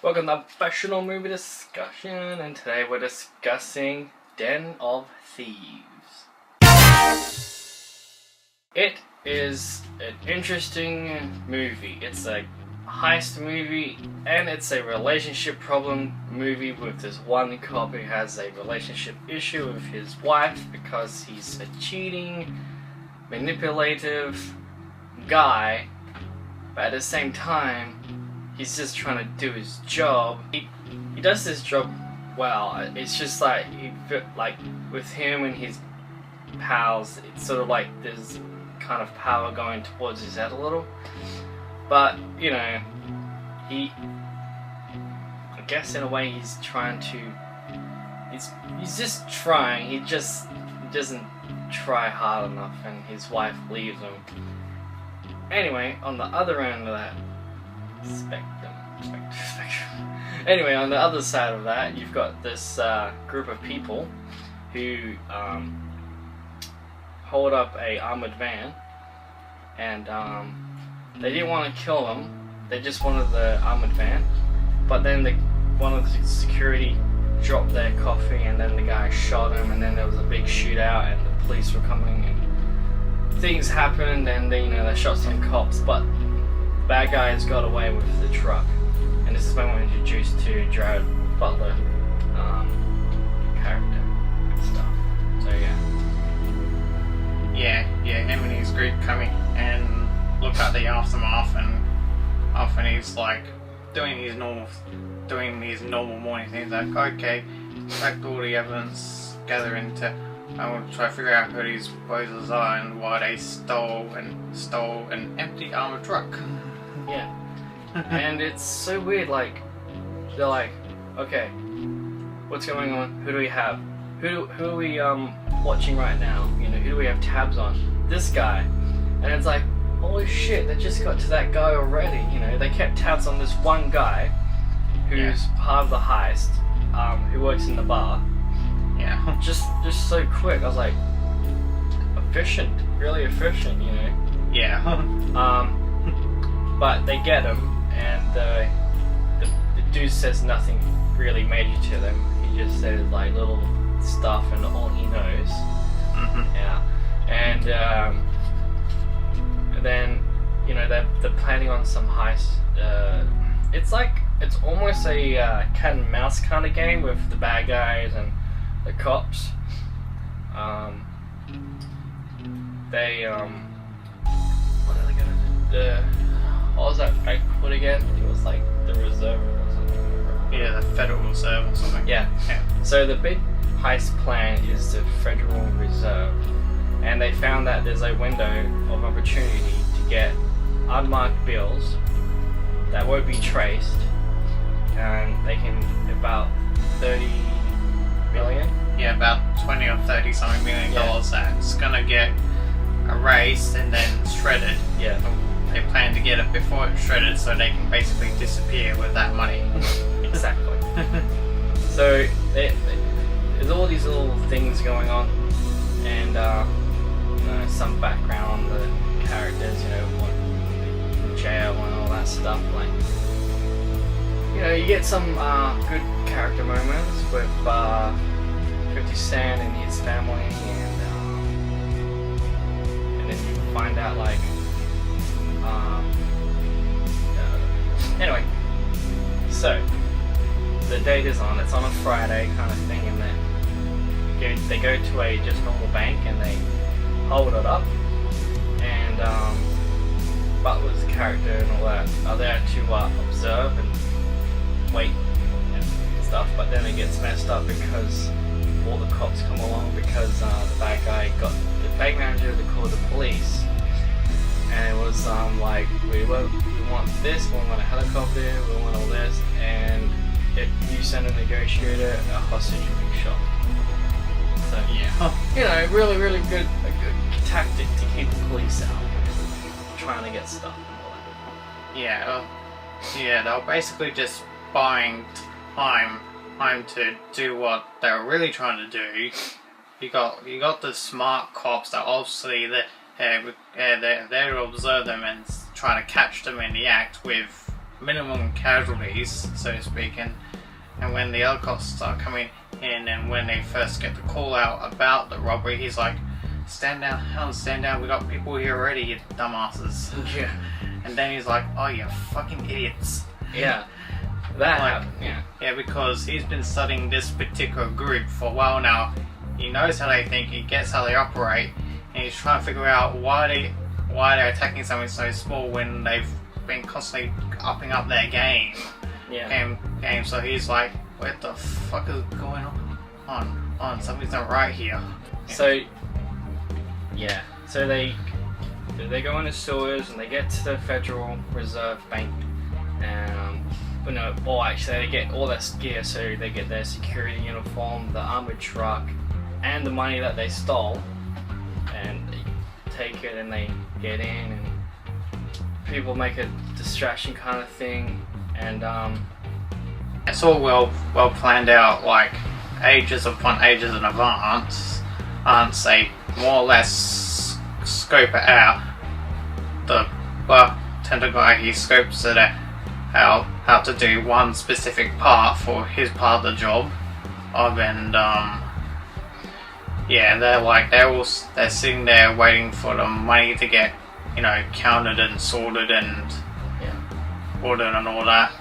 Welcome to Unprofessional Movie Discussion, and today we're discussing Den of Thieves. It is an interesting movie. It's a heist movie, and it's a relationship problem movie with this one cop who has a relationship issue with his wife because he's a cheating, manipulative guy, but at the same time, he's just trying to do his job. He does this job well. It's just like with him and his pals, it's sort of like there's kind of power going towards his head a little. But I guess in a way he's trying to. He's just trying. He doesn't try hard enough, and his wife leaves him. Anyway, on the other end of that spectrum. Anyway, on the other side of that, you've got this group of people who hold up a armored van, and they didn't want to kill them. They just wanted the armored van, but then one of the security dropped their coffee, and then the guy shot him, and then there was a big shootout, and the police were coming, and things happened, and they shot some cops, but bad guys got away with the truck, and this is when we're introduced to Jared Butler character and stuff. So yeah, him and his group coming and look at the aftermath, and often he's like doing his normal morning things, like okay, collect all the evidence, gather into. I want to try to figure out who these bozos are and why they stole an empty armored truck. Yeah. And it's so weird, like, they're like, okay, what's going on? Who do we have? Who are we watching right now? Who do we have tabs on? This guy. And it's like, holy shit, they just got to that guy already. They kept tabs on this one guy who's part of the heist, who works in the bar. Yeah. Just so quick. I was like, efficient, really efficient, Yeah. But they get him, and the dude says nothing really major to them. He just says like little stuff and all he knows. Mm-hmm. Yeah. And then they're planning on some heist. It's almost a cat and mouse kind of game with the bad guys and the cops. What are they gonna do? What was that bank called again? It was like the Reserve or something. Yeah, the Federal Reserve or something. Yeah. So the big heist plan is the Federal Reserve, and they found that there's a window of opportunity to get unmarked bills that won't be traced, and they can about 30 million. Yeah, about 20 or 30 something million dollars that's gonna get erased and then shredded. Yeah. They plan to get it before it's shredded so they can basically disappear with that money. Exactly. So there's all these little things going on, and some background on the characters, what in jail and all that stuff. Like, you get some good character moments with 50 Cent and his family, and then you find out like. Anyway, so the date is on. It's on a Friday kind of thing, and then they go to a just normal bank and they hold it up, and Butler's character and all that are there to observe and wait and stuff. But then it gets messed up because all the cops come along because the bad guy got the bank manager to call the police. And it was like, we want this, we want a helicopter, we want all this, and if you send a negotiator, a hostage will be shot. So really, really good, a good tactic to keep the police out, trying to get stuff and all that. Yeah, they're basically just buying time to do what they're really trying to do. You got the smart cops that obviously they're there to observe them and try to catch them in the act with minimum casualties, so to speak, and when the helicopters start coming in, and when they first get the call out about the robbery, he's like, stand down, Helen, stand down, we got people here already, you dumbasses. Yeah. And then he's like, oh, you fucking idiots. Yeah. That Like, happened, yeah. Yeah, because he's been studying this particular group for a while now. He knows how they think, he gets how they operate, and he's trying to figure out why they're attacking something so small when they've been constantly upping up their game. Yeah. Game. So he's like, what the fuck is going on? Something's not right here. So, yeah. So they go in the sewers and they get to the Federal Reserve Bank. Well, actually, they get all their gear, so they get their security uniform, the armored truck, and the money that they stole, and they take it and they get in, and people make a distraction kind of thing, and It's all well planned out, like ages upon ages in advance. They more or less scope it out. The bartender guy, he scopes it out how to do one specific part for his part of the job. They're sitting there waiting for the money to get, counted and sorted and ordered and all that.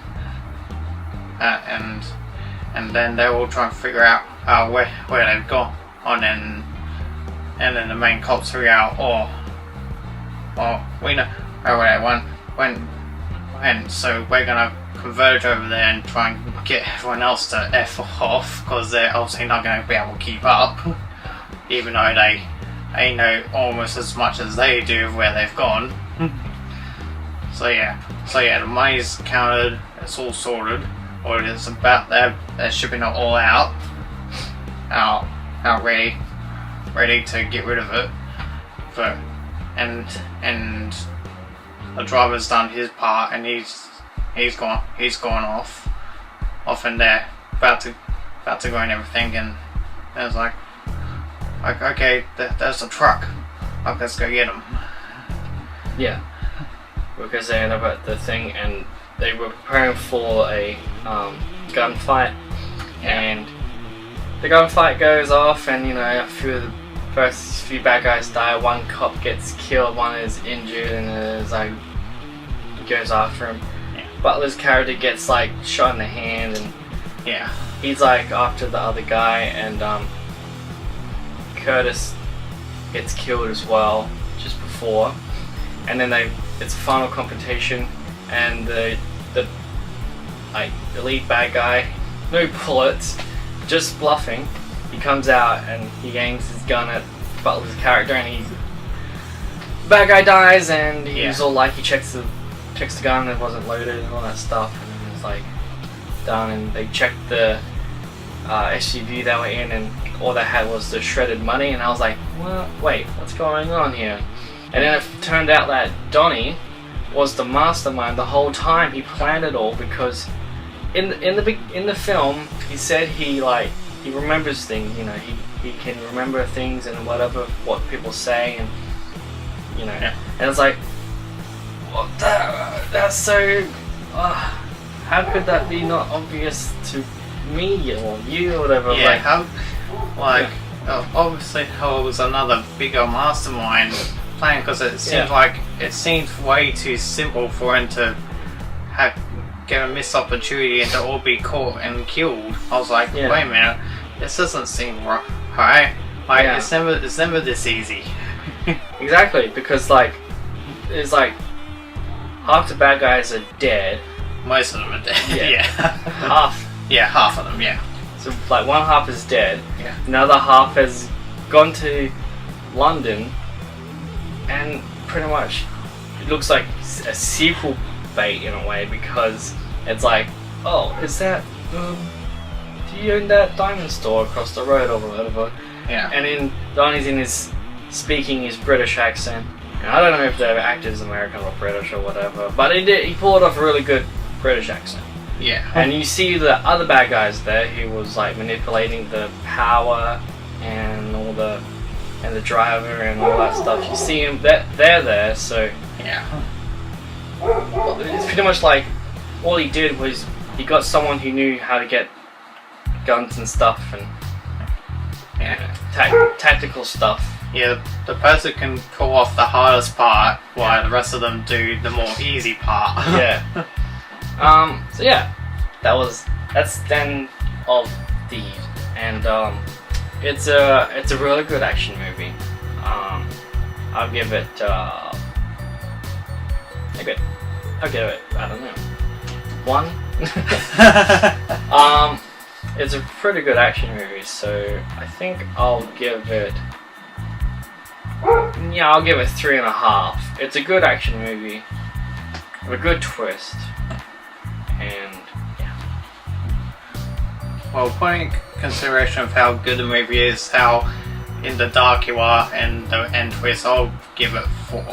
And then they're all trying to figure out where they've gone on, and then the main cops figure out, we know where they went, so we're gonna converge over there and try and get everyone else to F off, because they're obviously not going to be able to keep up, even though they know almost as much as they do of where they've gone. So yeah, the money's counted, it's all sorted, or it's about they're shipping it all out ready to get rid of it. And the driver's done his part, and he's gone off, and they're about to go and everything, and it's like okay, there's the truck, like, let's go get him. yeah, because they end up at the thing, and they were preparing for a gunfight, and the gunfight goes off, and a few of the first few bad guys die. One cop gets killed, one is injured, and it's like goes after him. Butler's character gets like shot in the hand, and he's like after the other guy, and Curtis gets killed as well just before, and then it's a final confrontation, and the lead bad guy, no bullets, just bluffing, he comes out and he aims his gun at Butler's character, and the bad guy dies, and he's all like, he checks the gun that wasn't loaded and all that stuff, and it's like done, and they checked the SUV they were in, and all they had was the shredded money, and I was like, well, wait, what's going on here? And then it turned out that Donnie was the mastermind the whole time. He planned it all, because in the film he said he remembers things, he can remember things and what people say, and and it's like, well, that's so how could that be not obvious to me or you or whatever? Obviously it was another bigger mastermind plan, because it seems way too simple for him to get a missed opportunity and to all be caught and killed. I was like, wait a minute, this doesn't seem right. It's never this easy. Exactly, because it's like half the bad guys are dead. Most of them are dead. Yeah. Half. Yeah, half of them. Yeah. So one half is dead. Yeah. Another half has gone to London, and pretty much it looks like a sequel bait in a way, because it's like, oh, is that do you own that diamond store across the road or whatever? Yeah. And then Donnie's speaking his British accent. And I don't know if the actor is American or British or whatever, but he pulled off a really good British accent. Yeah. And you see the other bad guys there who was like manipulating the power and the driver and all that stuff. You see them, they're there, so yeah. it's pretty much like all he did was he got someone who knew how to get guns and stuff and tactical stuff. Yeah, the person can pull off the hardest part while the rest of them do the more easy part. Yeah. So yeah, that's the end of Thieves, and it's a really good action movie. I'll give it I'll give it, I don't know, 1. It's a pretty good action movie, so I think I'll give it 3.5. It's a good action movie with a good twist, and yeah. Well, putting consideration of how good the movie is, how in the dark you are, and the end twist, I'll give it 4.